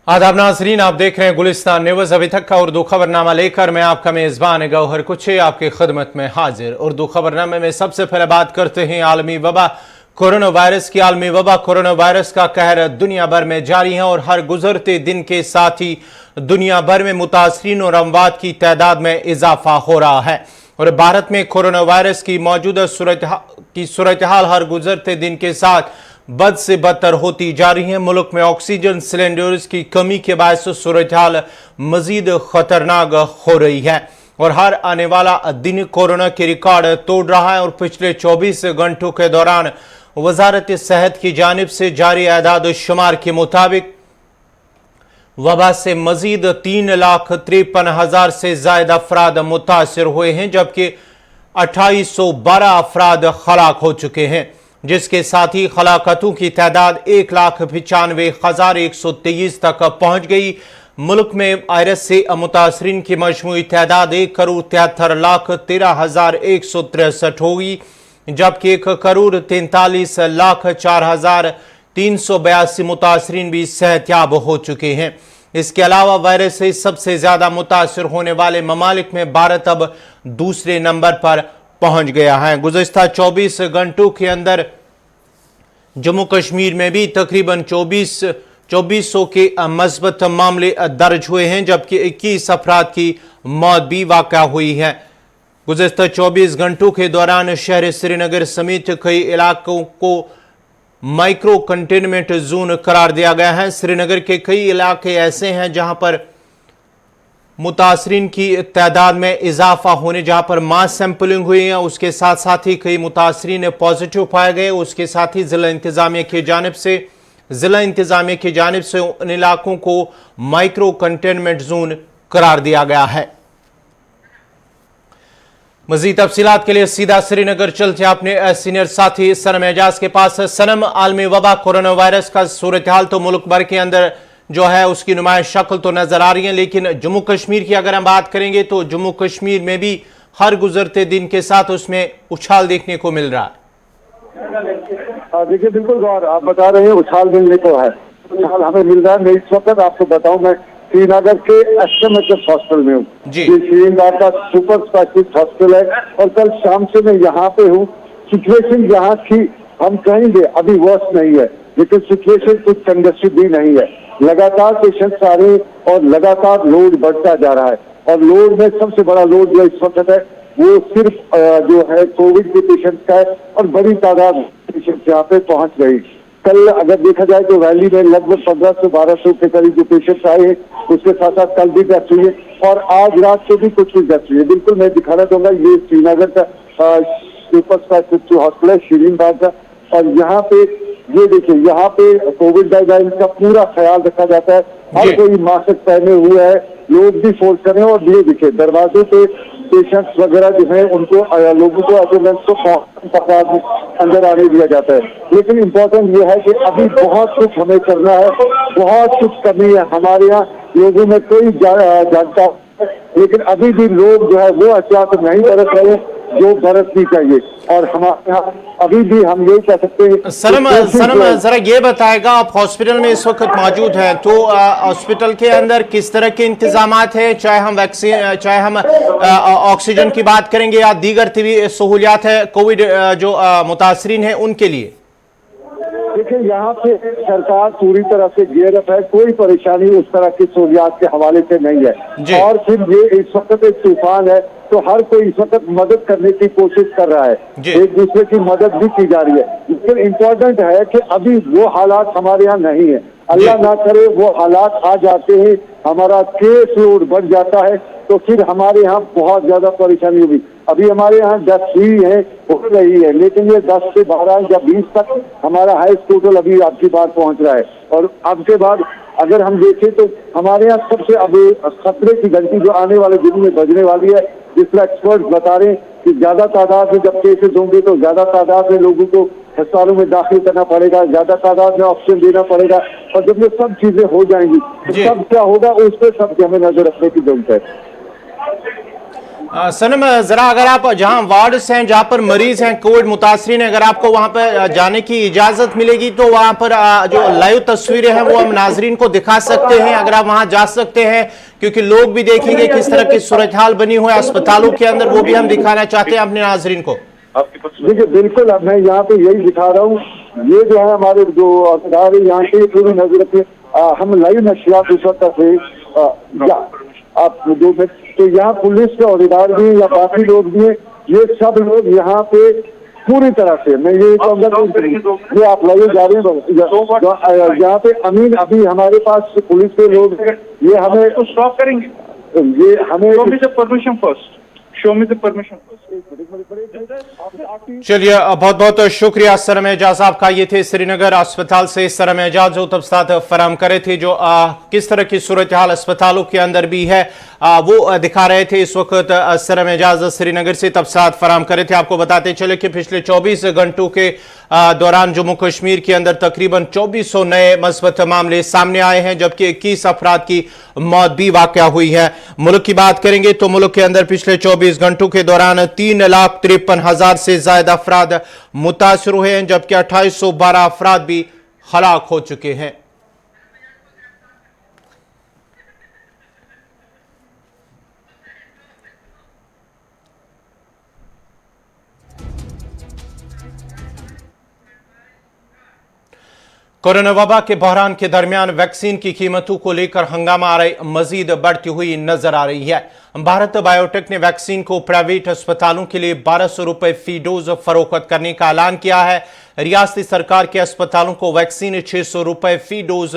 आदाब नाजरीन, आप देख रहे हैं गुलिस्तान न्यूज़। अभी तक का उर्दू खबरनामा लेकर मैं आपका मेज़बान गौहर कुछे आपकी खिदमत में हाजिर। उर्दू खबरनामे में सबसे पहले बात करते हैं आलमी वबा कोरोना वायरस की। आलमी वबा कोरोना वायरस का कहर दुनिया भर में जारी है और हर गुजरते दिन के साथ ही दुनिया भर में मुतासरीन और अमवात की तादाद में इजाफा हो रहा है। और भारत में कोरोना वायरस की मौजूदा सूरत हाल हर गुजरते दिन के साथ बद से बदतर होती जा रही है। मुल्क में ऑक्सीजन सिलेंडर्स की कमी के बायस सूरत हाल मजीद खतरनाक हो रही है और हर आने वाला दिन कोरोना के रिकॉर्ड तोड़ रहा है। और पिछले 24 घंटों के दौरान वजारत सेहत की जानिब से जारी आदाद शुमार के मुताबिक वबा से मजीद 3,53,000 से ज्यादा अफराद मुतासर हुए हैं, जबकि 2812 अफराद हलाक हो चुके हैं, जिसके साथ ही हलाकतों की तादाद 1,95,123 तक पहुंच गई। मुल्क में वायरस से मुतासरीन की मजमूई तादाद 1,73,13,163 होगी, जबकि 1,43,04,382 मुतासरीन भी सेहतयाब हो चुके हैं। इसके अलावा वायरस से सबसे ज्यादा मुतासर होने वाले ममालिक में भारत अब दूसरे नंबर पर पहुंच गया है। गुज़श्ता 24 घंटों के अंदर जम्मू कश्मीर में भी तकरीबन 2400 के मस्बत मामले दर्ज हुए हैं, जबकि 21 अफराद की मौत भी वाक़ा हुई है। गुज़श्ता 24 घंटों के दौरान शहर श्रीनगर समेत कई इलाकों को माइक्रो कंटेनमेंट जोन करार दिया गया है। श्रीनगर के कई इलाके ऐसे हैं जहां पर मुतासरीन की तादाद में इजाफा होने, जहां पर मास सैंपलिंग हुई है, उसके साथ साथ ही कई मुतासरीन पॉजिटिव पाए गए। उसके साथ ही जिला इंतजामिया की जानिब से उन इलाकों को माइक्रो कंटेनमेंट जोन करार दिया गया है। मजीद तफसीलात के लिए सीधा श्रीनगर चलते अपने सीनियर साथी सनम एजाज के पास। सनम, आलमी वबा कोरोना वायरस का सूरत हाल तो मुल्क भर के अंदर जो है उसकी नुमाइश शक्ल तो नजर आ रही है, लेकिन जम्मू कश्मीर की अगर हम बात करेंगे तो जम्मू कश्मीर में भी हर गुजरते दिन के साथ उसमें उछाल देखने को मिल रहा है। देखिए, बिल्कुल गौर आप बता रहे हैं, उछाल मिलने को है, उछाल हमें मिल रहा है। मैं इस वक्त आपको बताऊं, मैं श्रीनगर के एसएमएचएस हॉस्पिटल में हूँ। ये श्रीनगर का सुपर स्पेशलिस्ट हॉस्पिटल है और कल शाम से मैं यहाँ पे हूँ। सिचुएशन यहाँ की हम कहेंगे अभी वर्स नहीं है, लेकिन सिचुएशन कुछ कंजेस्टेड भी नहीं है। लगातार पेशेंट्स आ रहे हैं और लगातार लोड बढ़ता जा रहा है। और लोड में सबसे बड़ा लोड जो इस वक्त है वो सिर्फ जो है कोविड के पेशेंट्स का है और बड़ी तादाद पेशेंट्स यहाँ पे पहुंच गई। कल अगर देखा जाए तो वैली में लगभग 1500-1200 के करीब जो पेशेंट्स आए हैं, उसके साथ साथ कल भी डेथ हुई है और आज रात से भी कुछ डेथ हुई है। बिल्कुल मैं दिखाना चाहूंगा, ये श्रीनगर का सुपर स्पेशलिस्ट हॉस्पिटल है शीरीन बाग का। और यहाँ पे ये देखिए, यहाँ पे कोविड गाइडलाइन का पूरा ख्याल रखा जाता है। हर कोई मास्क पहने हुए है, लोग भी फोर्स कर रहे हैं। और ये देखिए, दरवाजे पे पेशेंट्स वगैरह जो है उनको लोगों को अटेंडेंस को अंदर आने दिया जाता है। लेकिन इम्पोर्टेंट ये है कि अभी बहुत कुछ हमें करना है, बहुत कुछ कमी है हमारे यहाँ। लोगों में कोई जानता, लेकिन अभी भी लोग जो है वो एहतियात नहीं बरत रहे जो बरतनी चाहिए। और हमारे यहाँ अभी भी हम यही कह सकते हैं। सनम जरा ये बताएगा, आप हॉस्पिटल में इस वक्त मौजूद हैं, तो हॉस्पिटल के अंदर किस तरह के इंतजामात हैं, चाहे हम वैक्सीन, चाहे हम ऑक्सीजन की बात करेंगे या दीगर तबी सहूलियात है कोविड जो मुतासरीन है उनके लिए? देखिए, यहाँ पे सरकार पूरी तरह से गियर अप है, कोई परेशानी उस तरह की सहूलियात के हवाले से नहीं है। और फिर ये इस वक्त एक तूफान है तो हर कोई इस वक्त मदद करने की कोशिश कर रहा है, एक दूसरे की मदद भी की जा रही है। लेकिन इम्पोर्टेंट है कि अभी वो हालात हमारे यहाँ नहीं है। अल्लाह ना करे वो हालात आ जाते हैं, हमारा केस लोड बढ़ जाता है तो फिर हमारे यहाँ बहुत ज्यादा परेशानी होगी। अभी हमारे यहाँ 10 हुई है, हो रही है, लेकिन ये 10 से 12 या 20 तक हमारा हाईएस्ट टोटल अभी आपकी बात पहुंच रहा है। और अब के बाद अगर हम देखें तो हमारे यहाँ सबसे अभी खतरे की घंटी जो आने वाले दिनों में बजने वाली है, जिसमें एक्सपर्ट बता रहे हैं कि ज्यादा तादाद में जब केसेस होंगे तो ज्यादा तादाद में लोगों को अस्पतालों में दाखिल करना पड़ेगा, ज्यादा तादाद में ऑक्सीजन देना पड़ेगा। और जब ये सब चीजें हो जाएंगी तो सब क्या होगा, उस पर सब हमें नजर रखने की जरूरत है। सनम, जरा अगर आप जहां वार्ड्स हैं, जहां पर मरीज हैं कोविड मुतासरीन, अगर आपको वहां पर जाने की इजाजत मिलेगी तो वहां पर जो लाइव तस्वीरें हैं वो हम नाजरीन को दिखा सकते हैं, अगर आप वहां जा सकते हैं, क्योंकि लोग भी देखेंगे किस तरह की सूरत हाल बनी हुई है अस्पतालों के अंदर, वो भी हम दिखाना चाहते हैं अपने नाजरीन को। देखिए बिल्कुल, अब मैं यहाँ पे यही दिखा रहा हूँ, ये जो है हमारे जो अधिकारी यहाँ की पूरी नजर रखिए, हम लाइव नशियात उस वक्त थे आप जो, तो यहाँ पुलिस के औरदार भी या बाकी लोग भी हैं, ये सब लोग यहाँ पे पूरी तरह से, मैं ये कहूँगा जो आप लाइव जा रहे हैं यहाँ पे अमीन, अभी हमारे पास पुलिस के लोग हैं, ये हमें स्टॉप करेंगे, ये हमें permission first, show me the permission. चलिए, बहुत बहुत शुक्रिया सनम एजाज साहब का। ये थे श्रीनगर अस्पताल से सनम एजाज जो तफसीलात फराहम करे थे, जो किस तरह की सूरत हाल अस्पतालों के अंदर भी है वो दिखा रहे थे। इस वक्त सनम एजाज श्रीनगर से तफसीलात फराहम करे थे। आपको बताते चले कि पिछले 24 घंटों के दौरान जम्मू कश्मीर के अंदर तकरीबन 2400 नए मुस्बत मामले सामने आए हैं, जबकि 21 अफराद की मौत भी वाक़या हुई है। मुल्क की बात करेंगे तो मुल्क के अंदर पिछले 24 घंटों के दौरान 3,53,000 से ज्यादा अफराद मुतासर हुए हैं, जबकि 2812 अफराद भी हलाक हो चुके हैं। कोरोना वबा के बहरान के दरमियान वैक्सीन की कीमतों को लेकर हंगामा आ रही मजीद बढ़ती हुई नजर आ रही है। भारत बायोटेक ने वैक्सीन को प्राइवेट अस्पतालों के लिए 1200 रुपए फी डोज फरोख्त करने का ऐलान किया है। रियासती सरकार के अस्पतालों को वैक्सीन 600 रुपए फी डोज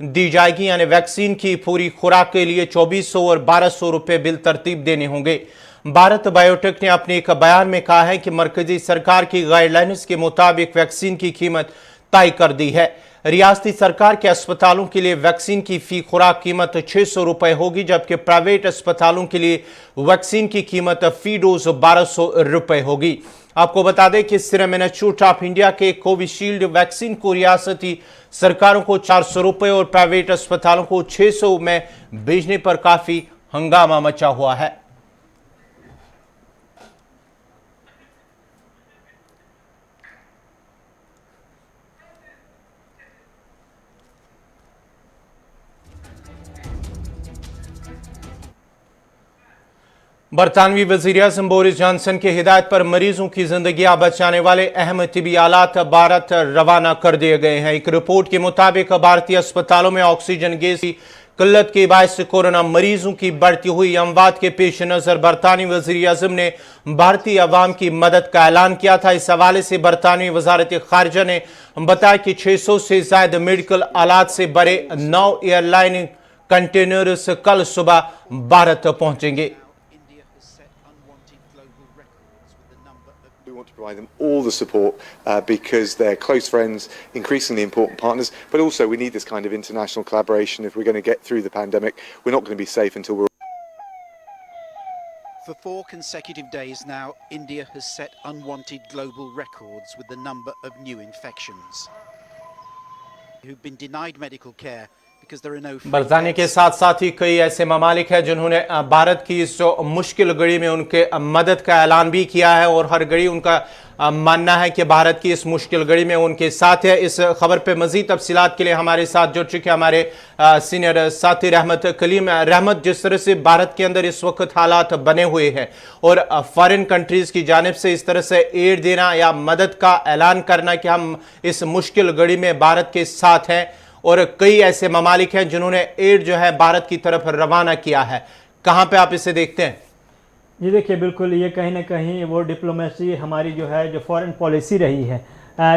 दी जाएगी, यानी वैक्सीन की पूरी खुराक के लिए 2400 और 1200 रुपए बिल तरतीब देने होंगे। भारत बायोटेक ने अपने एक बयान में कहा है कि मरकजी सरकार की गाइडलाइंस के मुताबिक वैक्सीन की कीमत तय कर दी है। रियासती सरकार के अस्पतालों के लिए वैक्सीन की फी खुराक कीमत 600 रुपए होगी, जबकि प्राइवेट अस्पतालों के लिए वैक्सीन की कीमत फी डोज 1200 रुपए होगी। आपको बता दें कि सीरम इंस्टीट्यूट ऑफ इंडिया के कोविशील्ड वैक्सीन को रियासती सरकारों को 400 रुपए और प्राइवेट अस्पतालों को 600 में भेजने पर काफी हंगामा मचा हुआ है। बरतानवी वज़ीर-ए-आज़म बोरिस जॉनसन की हिदायत पर मरीजों की जिंदगियां बचाने वाले अहम तिबी आलात भारत रवाना कर दिए गए हैं। एक रिपोर्ट के मुताबिक भारतीय अस्पतालों में ऑक्सीजन गैस की किल्लत के बायस कोरोना मरीजों की बढ़ती हुई अमवात के पेश नजर बरतानवी वज़ीर-ए-आज़म ने भारतीय अवाम की मदद का ऐलान किया था। इस हवाले से बरतानवी वजारत खारजा ने बताया कि 600 से ज्यादा मेडिकल आलात से भरे 9 एयरलाइन कंटेनर्स कल सुबह भारत पहुंचेंगे। We want to provide them all the support because they're close friends, increasingly important partners, but also we need this kind of international collaboration if we're going to get through the pandemic. We're not going to be safe until we're... For 4 consecutive days now, India has set unwanted global records with the number of new infections who've been denied medical care. बरतानिया के साथ साथ ही कई ऐसे ममालिक हैं जिन्होंने भारत की इस मुश्किल घड़ी में उनके मदद का ऐलान भी किया है और हर घड़ी उनका मानना है कि भारत की इस मुश्किल घड़ी में उनके साथ है। इस खबर पे मजीद तफसीलात के लिए हमारे साथ जुड़ चुके हमारे सीनियर साथी रहमत कलीम। रहमत, जिस तरह से भारत के अंदर इस वक्त हालात बने हुए हैं और फॉरेन कंट्रीज की जानिब से इस तरह से एड देना या मदद का ऐलान करना कि हम इस मुश्किल घड़ी में भारत के साथ हैं, और कई ऐसे ममालिक हैं जिन्होंने एड जो है भारत की तरफ रवाना किया है, कहां पे आप इसे देखते हैं? जी देखिए, बिल्कुल ये कहीं ना कहीं वो डिप्लोमेसी हमारी जो है, जो फॉरेन पॉलिसी रही है,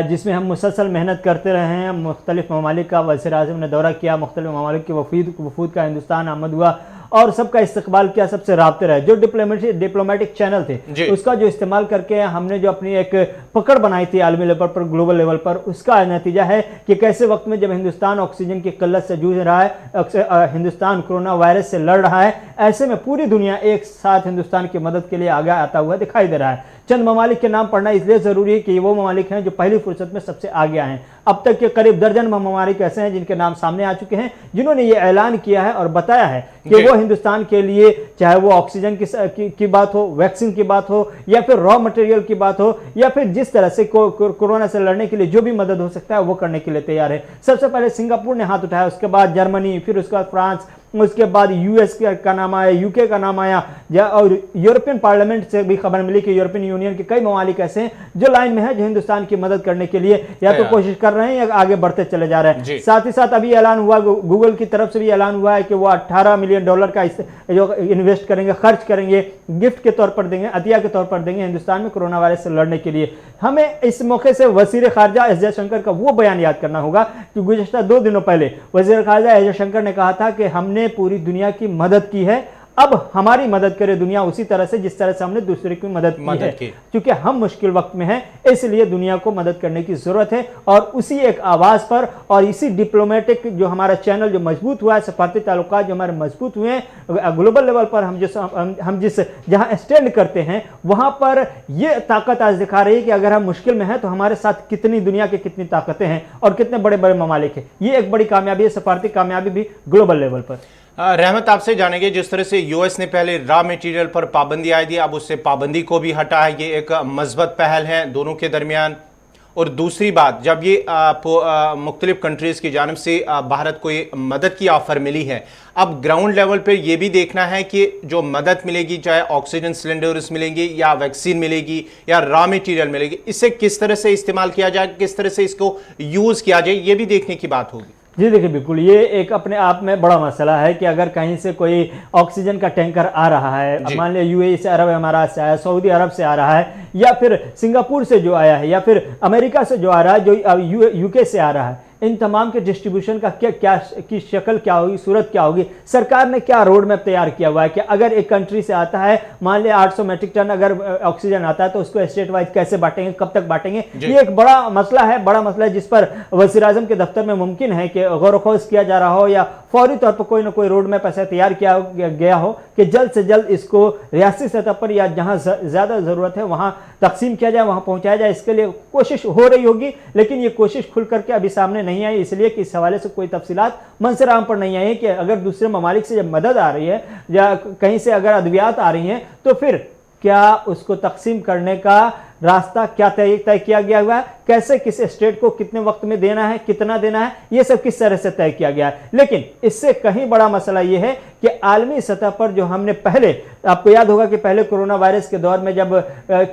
जिसमें हम मुसलसल मेहनत करते रहे हैं। मुख्तलिफ ममालिक का वज़ीर-ए-आज़म ने दौरा किया, मुख्तलिफ ममालिक के वफूद का हिंदुस्तान आमद हुआ और सबका इस्तकबाल किया, सबसे राब्ते रहे। जो डिप्लोमेटिक चैनल थे उसका जो इस्तेमाल करके हमने जो अपनी एक पकड़ बनाई थी आलमी लेवल पर, ग्लोबल लेवल पर, उसका नतीजा है कि कैसे वक्त में जब हिंदुस्तान ऑक्सीजन की किल्लत से जूझ रहा है, हिंदुस्तान कोरोना वायरस से लड़ रहा है, ऐसे में पूरी दुनिया एक साथ हिंदुस्तान की मदद के लिए आगे आता हुआ दिखाई दे रहा है। चंद ममालिक के नाम पढ़ना इसलिए ज़रूरी है कि वो ममालिक हैं जो पहली फुर्सत में सबसे आगे आए हैं। अब तक के करीब दर्जन ममालिक ऐसे हैं जिनके नाम सामने आ चुके हैं, जिन्होंने ये ऐलान किया है और बताया है कि वो हिंदुस्तान के लिए, चाहे वो ऑक्सीजन की बात हो, वैक्सीन की बात हो, या फिर रॉ मटेरियल की बात हो, या फिर जिस तरह से कोरोना से लड़ने के लिए जो भी मदद हो सकता है वो करने के लिए तैयार है। सबसे पहले सिंगापुर ने हाथ उठाया, उसके बाद जर्मनी, फिर उसके बाद फ्रांस, उसके बाद यूएस का नाम आया, यूके का नाम आया, और यूरोपियन पार्लियामेंट से भी खबर मिली कि यूरोपियन यूनियन के कई ममालिक ऐसे हैं जो लाइन में है, जो हिंदुस्तान की मदद करने के लिए या तो कोशिश कर रहे हैं या आगे बढ़ते चले जा रहे हैं। साथ ही साथ अभी ऐलान हुआ, गूगल की तरफ से भी ऐलान हुआ है कि वो $18 मिलियन का जो इन्वेस्ट करेंगे, खर्च करेंगे, गिफ्ट के तौर पर देंगे, अतिया के तौर पर देंगे हिंदुस्तान में कोरोना वायरस से लड़ने के लिए। हमें इस मौके से वजीर खारजा एस जयशंकर का वो बयान याद करना होगा कि गुज़िश्ता 2 दिनों पहले वजीर खारजा एस जयशंकर ने कहा था कि हमने पूरी दुनिया की मदद की है, अब हमारी मदद करे दुनिया उसी तरह से जिस तरह से हमने दूसरे की मदद की है। क्योंकि हम मुश्किल वक्त में हैं, इसलिए दुनिया को मदद करने की जरूरत है। और उसी एक आवाज पर और इसी डिप्लोमेटिक जो हमारा चैनल जो मजबूत हुआ है, सफारती ताल्लुकात जो हमारे मजबूत हुए हैं, ग्लोबल लेवल पर हम जिस जहां स्टैंड करते हैं वहां पर यह ताकत आज दिखा रही है कि अगर हम मुश्किल में हैं तो हमारे साथ कितनी दुनिया की कितनी ताकतें हैं और कितने बड़े बड़े ममालिक हैं। ये एक बड़ी कामयाबी है, सफारती कामयाबी भी ग्लोबल लेवल पर। रहमत, आपसे जानेंगे, जिस तरह से यूएस ने पहले रॉ मटेरियल पर पाबंदी आई थी, अब उससे पाबंदी को भी हटा है, ये एक मस्बत पहल है दोनों के दरमियान। और दूसरी बात, जब ये मुख्तलिफ कंट्रीज़ की जानिब से भारत को ये मदद की ऑफ़र मिली है, अब ग्राउंड लेवल पर यह भी देखना है कि जो मदद मिलेगी, चाहे ऑक्सीजन सिलेंडर्स मिलेंगी या वैक्सीन मिलेगी या रॉ मटेरियल मिलेगी, इसे किस तरह से इस्तेमाल किया जाए, किस तरह से इसको यूज़ किया जाए, ये भी देखने की बात होगी। जी देखिए, बिल्कुल ये एक अपने आप में बड़ा मसला है कि अगर कहीं से कोई ऑक्सीजन का टैंकर आ रहा है, मान लिया यूएई से, अरब अमारात से आया, सऊदी अरब से आ रहा है, या फिर सिंगापुर से जो आया है, या फिर अमेरिका से जो आ रहा है, जो यूके से आ रहा है, इन तमाम के डिस्ट्रीब्यूशन का क्या की शक्ल क्या होगी, सूरत क्या होगी, सरकार ने क्या रोड मैप तैयार किया हुआ है कि अगर एक कंट्री से आता है, मान लिया 800 मैट्रिक टन अगर ऑक्सीजन आता है तो उसको स्टेट वाइज कैसे बांटेंगे, कब तक बांटेंगे, ये एक बड़ा मसला है जिस पर वज़ीर आज़म के दफ्तर में मुमकिन है कि गौर खोज किया जा रहा हो या फौरी तौर पर कोई ना कोई रोड मैप ऐसा तैयार किया गया हो कि जल्द से जल्द इसको रियासती सतह पर या जहां ज्यादा जरूरत है वहां तकसीम किया जाए, वहां पहुंचाया जाए। इसके लिए कोशिश हो रही होगी, लेकिन ये कोशिश खुल करके अभी सामने नहीं आई, इसलिए कि इस हवाले से कोई तफसीलात मंसर आम पर नहीं आई है कि अगर दूसरे ममालिक से जब मदद आ रही है या कहीं से अगर अद्वियात आ रही हैं तो फिर क्या उसको तकसीम करने का रास्ता क्या तय किया गया हुआ है, कैसे किस स्टेट को कितने वक्त में देना है, कितना देना है, ये सब किस तरह से तय किया गया है। लेकिन इससे कहीं बड़ा मसला ये है कि आलमी सतह पर जो हमने पहले, आपको याद होगा कि पहले कोरोना वायरस के दौर में जब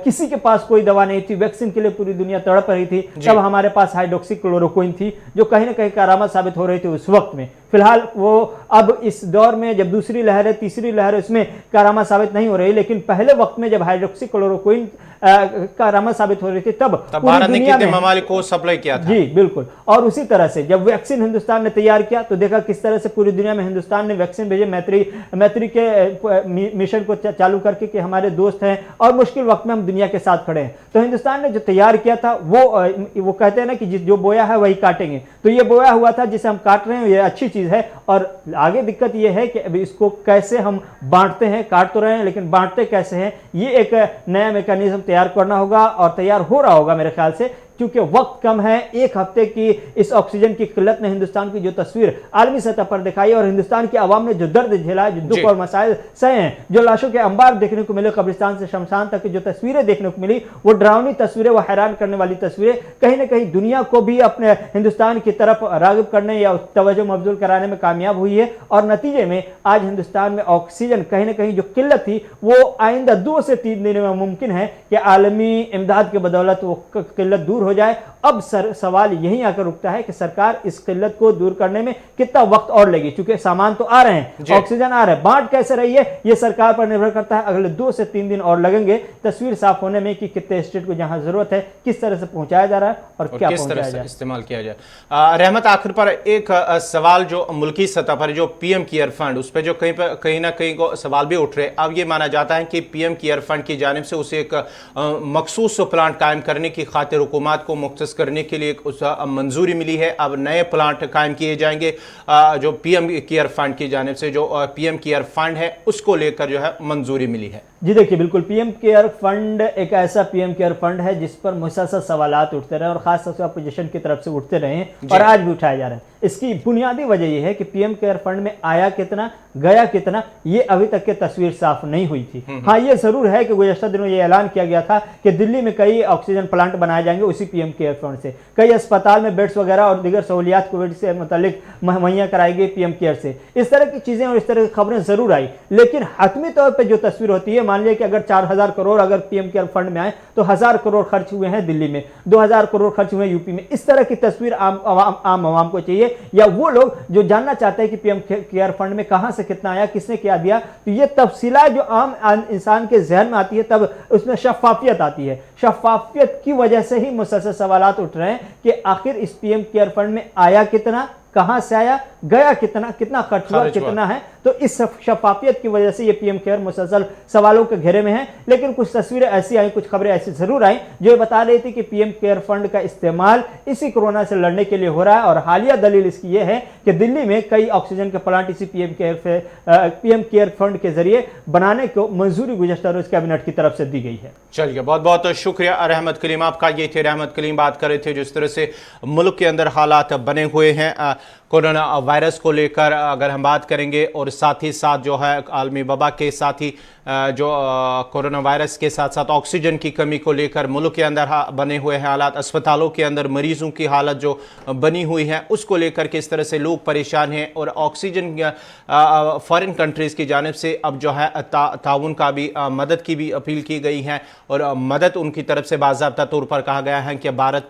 किसी के पास कोई दवा नहीं थी, वैक्सीन के लिए पूरी दुनिया तड़प रही थी, तब हमारे पास हाइड्रोक्सीक्लोरोक्विन थी जो कहीं ना कहीं कारामद साबित हो रही थी उस वक्त में। फिलहाल वो अब इस दौर में जब दूसरी लहर है, तीसरी लहर, उसमें कारामद साबित नहीं हो रही, लेकिन पहले वक्त में जब हाइड्रोक्सीक्लोरोक्विन कारामद साबित हो रही थी तब भारत ने कितने ममालिक को सप्लाई किया था। जी बिल्कुल। और उसी तरह से जब वैक्सीन हिंदुस्तान ने तैयार किया तो देखा किस तरह से पूरी दुनिया में हिंदुस्तान ने वैक्सीन भेजे, मैत्री के मिशन को चालू करके कि हमारे दोस्त हैं और मुश्किल वक्त में हम दुनिया के साथ खड़े हैं। तो हिंदुस्तान ने जो तैयार किया था वो कहते हैं ना कि जो बोया है वही काटेंगे, तो ये बोया हुआ था जिसे हम काट रहे हैं, ये अच्छी चीज है। और आगे दिक्कत ये है कि अभी इसको कैसे हम बांटते हैं, काट तो रहे हैं लेकिन बांटते कैसे हैं, ये एक नया मैकेनिज्म तैयार करना होगा और तैयार हो रहा होगा मेरे ख्याल से, क्योंकि वक्त कम है। एक हफ्ते की इस ऑक्सीजन की किल्लत ने हिंदुस्तान की जो तस्वीर आलमी सतह पर दिखाई और हिंदुस्तान की आवाम ने जो दर्द झेला है, जो दुख और मसाइल सहे हैं, जो लाशों के अंबार देखने को मिले, कब्रिस्तान से शमशान तक की जो तस्वीरें देखने को मिली, वो डरावनी तस्वीरें, वो हैरान करने वाली तस्वीरें कहीं ना कहीं दुनिया को भी अपने हिंदुस्तान की तरफ राग़िब करने या तवज्जो मबज़ूल कराने में कामयाब हुई है। और नतीजे में आज हिंदुस्तान में ऑक्सीजन कहीं ना कहीं जो किल्लत थी वो आइंदा 2 से 3 दिन में मुमकिन है कि आलमी इमदाद के बदौलत वो किल्लत दूर हो जाए। अब सवाल यही आकर रुकता है कि सरकार इस किल्लत को दूर करने में कितना वक्त और लगी, क्योंकि सामान तो आ रहे हैं, ऑक्सीजन आ रहा है, बांट कैसे रही है ये सरकार पर निर्भर करता है। अगले 2 से 3 दिन और लगेंगे तस्वीर साफ होने में कि कितने स्टेट को जहां जरूरत है किस तरह से पहुंचाया जा रहा है और क्या किस तरह से इस्तेमाल किया जाए। रहमत, आखिर पर एक सवाल जो मुल्की सतह पर जो पीएम केयर फंड, उस पर जो कहीं ना कहीं को सवाल भी उठ रहे, अब ये माना जाता है कि पीएम केयर फंड की जानिब से उसे एक मखसूस प्लांट कायम करने की खातिर हुकूमत को मुख्तस करने के लिए उस मंजूरी मिली है। अब नए प्लांट कायम किए जाएंगे, जो पीएम केयर फंड की जानिब से जो पीएम केयर फंड है उसको लेकर जो है मंजूरी मिली है। जी देखिए, बिल्कुल पीएम केयर फंड एक ऐसा पीएम केयर फंड है जिस पर मुसलसल सवालात उठते रहे और खासतौर से अपोजिशन की तरफ से उठते रहे हैं और आज भी उठाए जा रहे हैं। इसकी बुनियादी वजह यह है कि पीएम केयर फंड में आया कितना, गया कितना, ये अभी तक की तस्वीर साफ नहीं हुई थी। हाँ, ये जरूर है कि गुज़श्ता दिनों ये ऐलान किया गया था कि दिल्ली में कई ऑक्सीजन प्लांट बनाए जाएंगे उसी पीएम केयर फंड से, कई अस्पताल में बेड्स वगैरह और दीगर सहूलियात कोविड से मुतालिक मुहैया कराई गई पीएम केयर से। इस तरह की चीजें और इस तरह की खबरें जरूर आई, लेकिन हतमी तौर पर जो तस्वीर होती है, मान लिया कि अगर 4000 करोड़ अगर पीएम केयर फंड में आए तो 1000 करोड़ खर्च हुए हैं दिल्ली में, 2000 करोड़ खर्च हुए यूपी में। इस तरह की तस्वीर आम आवाम को चाहिए, या वो लोग जो जानना चाहते हैं कि पीएम केयर फंड में कहां से कितना आया, किसने क्या दिया, तो ये तफसीलात जो आम इंसान के जहन में आती है तब उसमें शफाफियत आती है। शफाफियत की वजह से ही मुसलसल सवालात उठ रहे हैं कि आखिर इस पीएम केयर फंड में आया कितना, कहां से आया, गया कितना, कितना खर्च हुआ, कितना है। तो इस शफाफियत की वजह से ये पीएम केयर मुसलसल सवालों के घेरे में है। लेकिन कुछ तस्वीरें ऐसी आई, कुछ खबरें ऐसी जरूर आई जो ये बता रही थी कि पीएम केयर फंड का इस्तेमाल इसी कोरोना से लड़ने के लिए हो रहा है। और हालिया दलील इसकी यह है कि दिल्ली में कई ऑक्सीजन के प्लांट इसी पीएम केयर फंड के जरिए बनाने को मंजूरी गुज़श्ता रोज कैबिनेट की तरफ से दी गई है। चलिए, बहुत बहुत शुक्रिया रहमत कलीम आपका। ये थे रहमत कलीम, बात कर रहे थे जिस तरह से मुल्क के अंदर हालात बने हुए हैं कोरोना वायरस को लेकर अगर हम बात करेंगे, और साथ ही साथ जो है आलमी वबा के साथ ही जो कोरोना वायरस के साथ साथ ऑक्सीजन की कमी को लेकर मुल्क के अंदर बने हुए हैं हालात, अस्पतालों के अंदर मरीजों की हालत जो बनी हुई है उसको लेकर किस तरह से लोग परेशान हैं, और ऑक्सीजन फॉरेन कंट्रीज़ की जानिब से अब जो है ताउन का भी मदद की भी अपील की गई है, और मदद उनकी तरफ से बाज़ाब्ता तौर पर कहा गया है कि भारत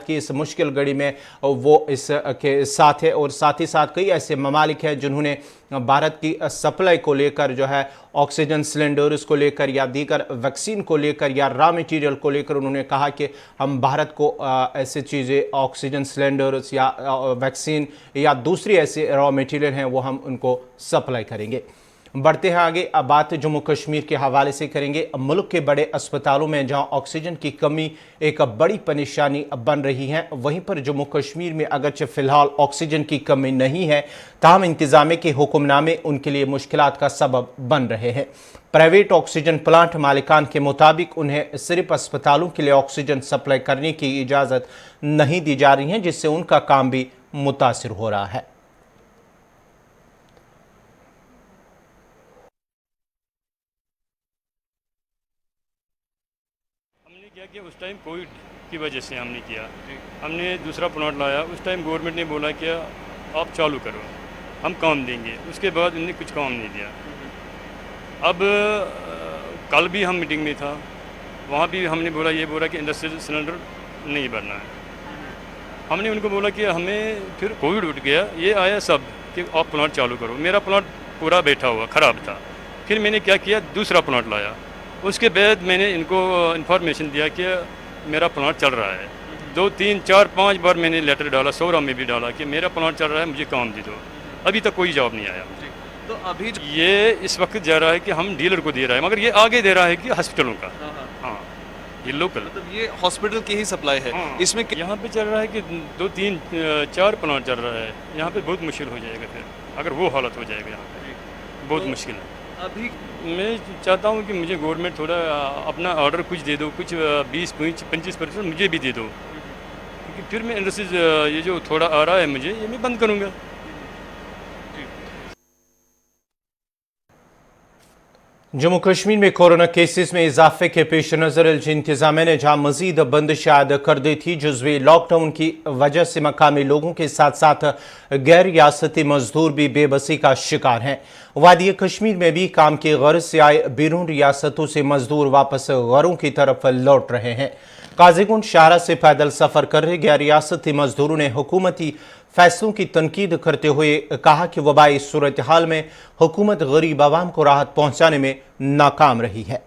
की इस मुश्किल घड़ी में वो इस के साथ है। और साथ ही साथ कई ऐसे ममालिक हैं जिन्होंने भारत की सप्लाई को लेकर जो है ऑक्सीजन सिलेंडर्स को लेकर या दीगर वैक्सीन को लेकर या रॉ मटेरियल को लेकर उन्होंने कहा कि हम भारत को ऐसे चीज़ें ऑक्सीजन सिलेंडर्स या वैक्सीन या दूसरी ऐसे रॉ मटेरियल हैं वो हम उनको सप्लाई करेंगे। बढ़ते हैं आगे, अब बात जम्मू कश्मीर के हवाले से करेंगे। मुल्क के बड़े अस्पतालों में जहां ऑक्सीजन की कमी एक बड़ी परेशानी बन रही है, वहीं पर जम्मू कश्मीर में अगरचे फिलहाल ऑक्सीजन की कमी नहीं है, ताहम इंतजामे के हुक्मनामे उनके लिए मुश्किलात का सबब बन रहे हैं। प्राइवेट ऑक्सीजन प्लांट मालिकान के मुताबिक उन्हें सिर्फ अस्पतालों के लिए ऑक्सीजन सप्लाई करने की इजाज़त नहीं दी जा रही है, जिससे उनका काम भी मुतासिर हो रहा है। कि उस टाइम कोविड की वजह से हमने किया, हमने दूसरा प्लांट लाया, उस टाइम गवर्नमेंट ने बोला कि आप चालू करो, हम काम देंगे। उसके बाद उन्होंने कुछ काम नहीं दिया। अब कल भी हम मीटिंग में था, वहाँ भी हमने बोला कि इंडस्ट्रियल सिलेंडर नहीं भरना है। हमने उनको बोला कि हमें फिर कोविड उठ गया, ये आया सब कि आप प्लांट चालू करो। मेरा प्लांट पूरा बैठा हुआ ख़राब था, फिर मैंने क्या किया, दूसरा प्लांट लाया। उसके बाद मैंने इनको इन्फॉर्मेशन दिया कि मेरा प्लांट चल रहा है। 2, 3, 4, 5 बार मैंने लेटर डाला, सौरा में भी डाला कि मेरा प्लांट चल रहा है, मुझे काम दे दो। अभी तक कोई जवाब नहीं आया। तो अभी ये इस वक्त जा रहा है कि हम डीलर को दे रहा है, मगर ये आगे दे रहा है कि हॉस्पिटलों का। हाँ, ये लोकल, मतलब ये हॉस्पिटल की ही सप्लाई है। हाँ, इसमें यहाँ पे चल रहा है कि 2, 3, 4 प्लांट चल रहा है। यहाँ पे बहुत मुश्किल हो जाएगा फिर, अगर वो हालत हो जाएगा यहाँ पे बहुत मुश्किल है। अभी मैं चाहता हूँ कि मुझे गवर्नमेंट थोड़ा अपना ऑर्डर कुछ दे दो, कुछ 20-25% मुझे भी दे दो, क्योंकि फिर मैं इंडस्ट्रीज ये जो थोड़ा आ रहा है मुझे, ये मैं बंद करूँगा। जम्मू कश्मीर में कोरोना केसेस में इजाफे के पेश नज़र एलजी इंतजामिया ने जहां मजीद बंदिश आयद कर दी थी, जुज़वी लॉकडाउन की वजह से मकामी लोगों के साथ साथ गैर रियासती मजदूर भी बेबसी का शिकार हैं। वादी कश्मीर में भी काम की गर्ज से आए बैरून रियासतों से मजदूर वापस घरों की तरफ लौट रहे हैं। काजीगुंड शाहरा से पैदल सफ़र कर रहे गैर रियासती मजदूरों ने हुकूमती फैसलों की तनकीद करते हुए कहा कि वबाई सूरत हाल में हुकूमत गरीब आवाम को राहत पहुंचाने में नाकाम रही है।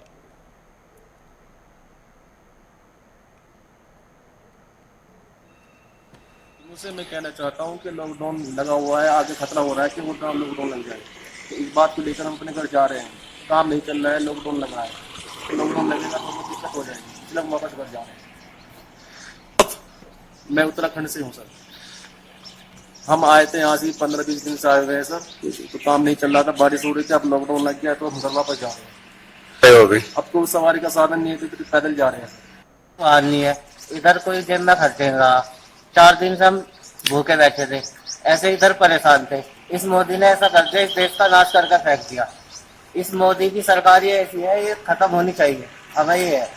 मुझसे मैं कहना चाहता हूं कि लॉकडाउन लगा हुआ है, आगे खतरा हो रहा है कि वो लॉकडाउन लग जाए। तो इस बात को लेकर हम अपने घर जा रहे हैं, काम नहीं चल रहा है, लॉकडाउन लग रहा है। तो लॉकडाउन लगेगा तो हमें दिक्कत हो जाएगी, इसलिए हम वापस घर जा रहे हैं। मैं उत्तराखंड से हूँ सर। हम आए थे यहाँ से 15-20 दिन से आए हुए हैं सर, तो काम नहीं चल रहा था, बारिश हो रही थी, अब लॉकडाउन लग गया तो हम घर वापस जा रहे हैं। अब तो सवारी का साधन नहीं है तो पैदल जा रहे हैं। हाल नहीं है, इधर कोई जेब में खर्चेगा। 4 दिन से हम भूखे बैठे थे, ऐसे इधर परेशान थे। इस मोदी ने ऐसा कर दिया, इस देश का नाश करके फेंक दिया। इस मोदी की सरकार ये ऐसी है, ये खत्म होनी चाहिए। हमें ये है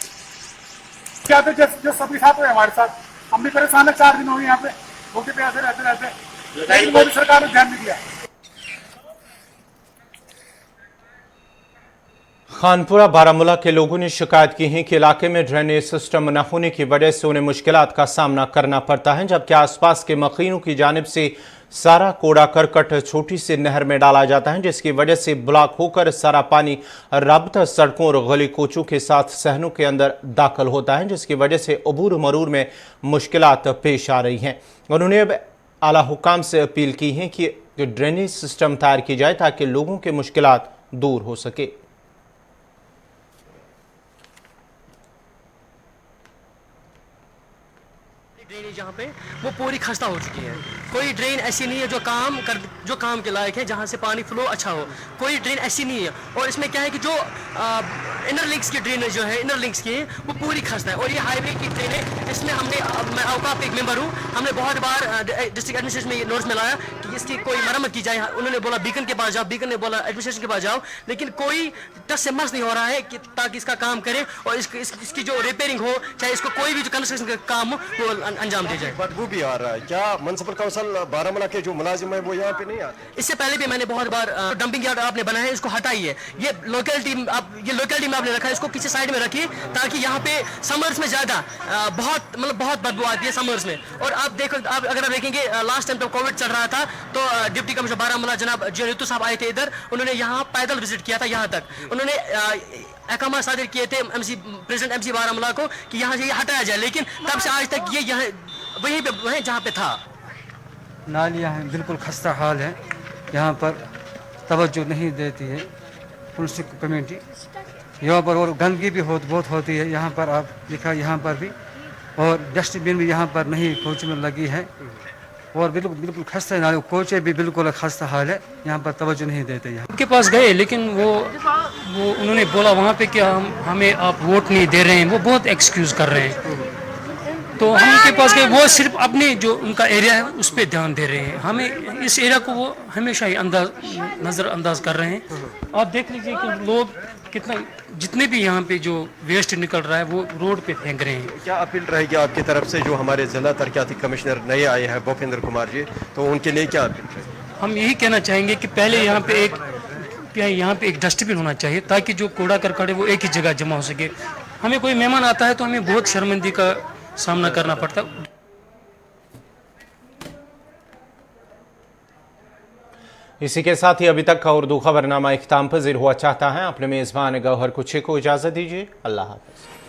क्या तो जो सबके साथ हुए हमारे साथ, हम भी परेशान है। 4 दिन हो गए यहाँ पे भूखे प्यासे रहते, लेकिन मोदी सरकार ने ध्यान नहीं दिया। खानपुरा बारामूला के लोगों ने शिकायत की है कि इलाके में ड्रेनेज सिस्टम न होने की वजह से उन्हें मुश्किलात का सामना करना पड़ता है, जबकि आसपास के मकीनों की जानिब से सारा कूड़ा करकट छोटी सी नहर में डाला जाता है, जिसकी वजह से ब्लॉक होकर सारा पानी राबता सड़कों और गली कोचों के साथ सहनों के अंदर दाखिल होता है, जिसकी वजह से अबूर मरूर में मुश्किलात पेश आ रही हैं। उन्होंने अब आला हुकाम से अपील की है कि ड्रेनेज सिस्टम तैयार की जाए ताकि लोगों के मुश्किलात दूर हो सके। ड्रेनेज यहाँ पे वो पूरी खस्ता हो चुकी है। कोई ड्रेन ऐसी नहीं है जो काम के लायक है, जहाँ से पानी फ्लो अच्छा हो। कोई ड्रेन ऐसी नहीं है। और इसमें क्या है कि जो इनर लिंक्स की ड्रेनेज जो है, इनर लिंक्स की वो पूरी खस्ता है। और ये हाईवे की ड्रेन है, इसमें मैं औकाफ एक मेंबर हूँ, हमने बहुत बार डिस्ट्रिक्ट एडमिनिस्ट्रेशन में नोट्स में लाया कि इसकी कोई मरम्मत की जाए। उन्होंने बोला बीकन के पास जाओ, बीकन ने बोला एडमिनिस्ट्रेशन के पास जाओ, लेकिन कोई टस से मस नहीं हो रहा है कि ताकि इसका काम करे और इसकी जो रिपेयरिंग हो, चाहे इसको कोई भी जो कंस्ट्रक्शन का काम हो वो अंजाम दिया जाए। बदबू भी आ रहा है। क्या म्युनिसिपल काउंसिल बारामूला के जो मुलाजिम है वो यहाँ पे नहीं आते? इससे पहले भी मैंने बहुत बार डंपिंग यार्ड आपने बनाया है, इसको हटाइए। ये लोकेलिटी में आपने रखा है, इसको किसी साइड में रखिए ताकि यहाँ पे समर्स में ज्यादा बहुत बदबू आती है समर्स में। और आप देखो, आप अगर आप देखेंगे लास्ट टाइम तो कोविड चल रहा था तो डिप्टी कमिश्नर बारामूला जनाब जो रितु साहब आए थे इधर, उन्होंने यहाँ पैदल विजिट किया था। यहाँ तक उन्होंने अहकाम सादिर किए थे प्रेसिडेंट एमसी बारामूला को कि यहाँ से ये हटाया जाए, लेकिन तब से आज तक ये यहाँ वहीं पे वहीं जहाँ पे था। नालियाँ हैं, बिल्कुल खस्ता हाल है। यहाँ पर तवज्जो नहीं देती है म्युनिसिपल कमेटी यहाँ पर, और गंदगी भी बहुत होती है यहाँ पर। आप देखा यहाँ पर भी, और डस्टबिन भी यहाँ पर नहीं कोच में लगी है, और बिल्कुल खस्ता नाले, कोचे भी बिल्कुल खस्ता हाल है। यहाँ पर तवज्जो नहीं देते। यहाँ उनके पास गए, लेकिन वो उन्होंने बोला वहाँ पे कि हमें आप वोट नहीं दे रहे हैं, वो बहुत एक्सक्यूज कर रहे हैं। तो हम उनके पास गए, वो सिर्फ अपने जो उनका एरिया है उस पर ध्यान दे रहे हैं। हमें इस एरिया को वो हमेशा ही नज़रअंदाज कर रहे हैं। आप देख लीजिए कि लोग जितने भी यहाँ पे जो वेस्ट निकल रहा है वो रोड पे फेंक रहे हैं। क्या अपील रहेगी आपकी तरफ से? जो हमारे जिला तरक्याती कमिश्नर नए आए हैं भूपेंद्र कुमार जी, तो उनके लिए क्या अपील रहेगी? हम यही कहना चाहेंगे कि पहले यहाँ पे एक डस्टबिन होना चाहिए ताकि जो कूड़ा करकट है वो एक ही जगह जमा हो सके। हमें कोई मेहमान आता है तो हमें बहुत शर्मिंदगी का सामना करना पड़ता। इसी के साथ ही अभी तक का उर्दू खबरनामा इख्तिताम पज़ीर हुआ चाहता है। अपने मेज़बान गौहर कुछे को इजाज़त दीजिए। अल्लाह हाफ़िज़।